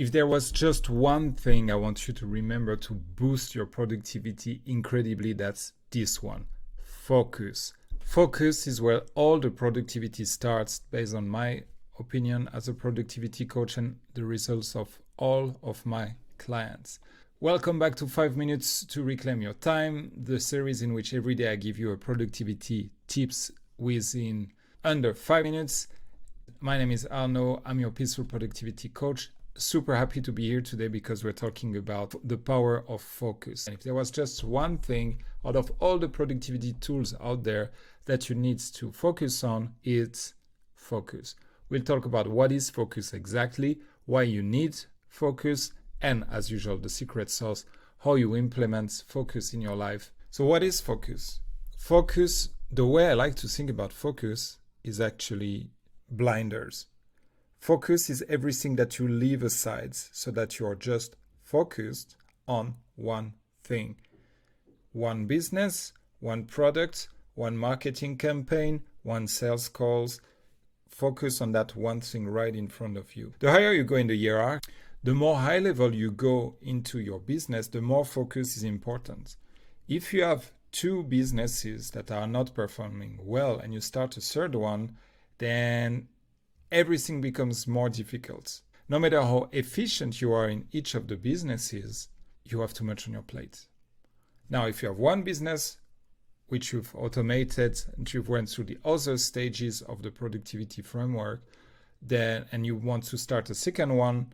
If there was just one thing I want you to remember to boost your productivity incredibly, that's this one: focus. Focus is where all the productivity starts, based on my opinion as a productivity coach and the results of all of my clients. Welcome back to 5 minutes to reclaim your time, the series in which every day I give you a productivity tips within under 5 minutes. My name is Arnaud. I'm your peaceful productivity coach. Super happy to be here today because we're talking about the power of focus. And if there was just one thing out of all the productivity tools out there that you need to focus on, it's focus. We'll talk about what is focus exactly, why you need focus, and as usual, the secret sauce, how you implement focus in your life. So what is focus? Focus, the way I like to think about focus is actually blinders. Focus is everything that you leave aside so that you're just focused on one thing. One business, one product, one marketing campaign, one sales calls. Focus on that one thing right in front of you. The higher you go in the hierarchy, the more high level you go into your business, the more focus is important. If you have two businesses that are not performing well and you start a third one, then everything becomes more difficult. No matter how efficient you are in each of the businesses, you have too much on your plate. Now, if you have one business which you've automated and you've went through the other stages of the productivity framework, and you want to start a second one,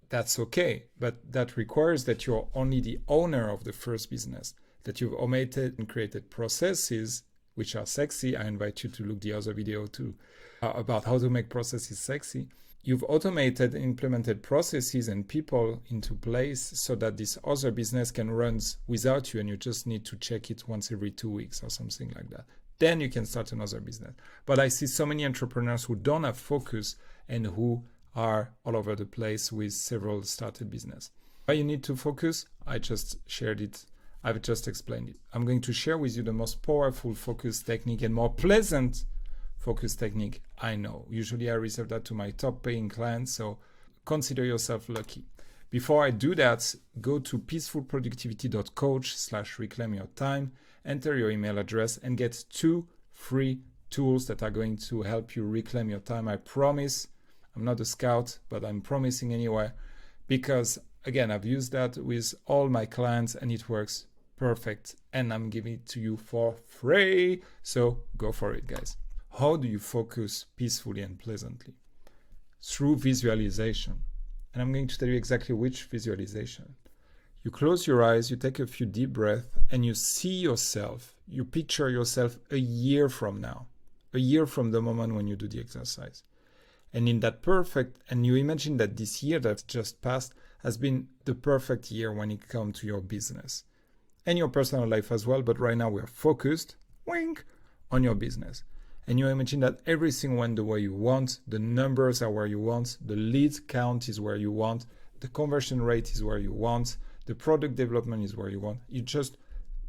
that's okay. But that requires that you're only the owner of the first business, that you've automated and created processes which are sexy. I invite you to look the other video too about how to make processes sexy. You've automated and implemented processes and people into place so that this other business can run without you, and you just need to check it once every 2 weeks or something like that. Then you can start another business. But I see so many entrepreneurs who don't have focus and who are all over the place with several started business. Why you need to focus? I just shared it. I've just explained it. I'm going to share with you the most powerful focus technique and more pleasant focus technique I know. Usually I reserve that to my top paying clients, so consider yourself lucky. Before I do that, go to peacefulproductivity.coach/reclaim your time, enter your email address and get 2 free tools that are going to help you reclaim your time. I promise. I'm not a scout, but I'm promising anyway, because again, I've used that with all my clients and it works perfect, and I'm giving it to you for free. So go for it, guys. How do you focus peacefully and pleasantly? Through visualization. And I'm going to tell you exactly which visualization. You close your eyes, you take a few deep breaths, and you see yourself, you picture yourself a year from now, a year from the moment when you do the exercise. And in that and you imagine that this year that's just passed has been the perfect year when it comes to your business and your personal life as well. But right now we're focused, on your business. And you imagine that everything went the way you want, the numbers are where you want, the lead count is where you want, the conversion rate is where you want, the product development is where you want. You just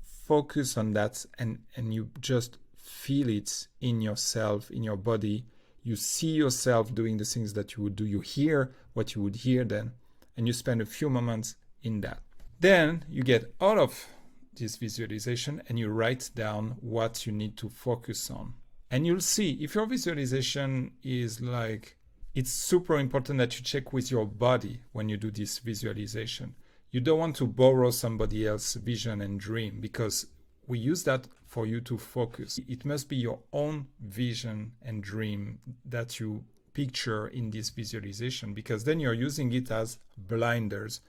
focus on that and you just feel it in yourself, in your body. You see yourself doing the things that you would do. You hear what you would hear then, and you spend a few moments in that. Then you get out of this visualization and you write down what you need to focus on. And you'll see if your visualization is it's super important that you check with your body when you do this visualization. You don't want to borrow somebody else's vision and dream, because we use that for you to focus. It must be your own vision and dream that you picture in this visualization, because then you're using it as blinders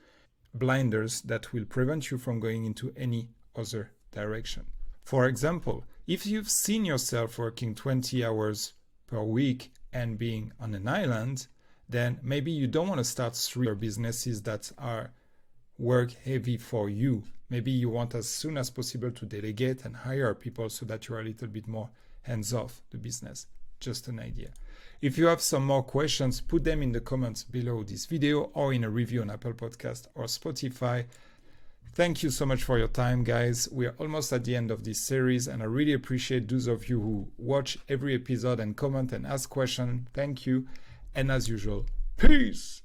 that will prevent you from going into any other direction. For example, if you've seen yourself working 20 hours per week and being on an island, then maybe you don't want to start 3 businesses that are work heavy for you. Maybe you want as soon as possible to delegate and hire people so that you're a little bit more hands off the business. Just an idea. If you have some more questions, put them in the comments below this video or in a review on Apple Podcast or Spotify. Thank you so much for your time, guys. We are almost at the end of this series, and I really appreciate those of you who watch every episode and comment and ask questions. Thank you. And as usual, peace.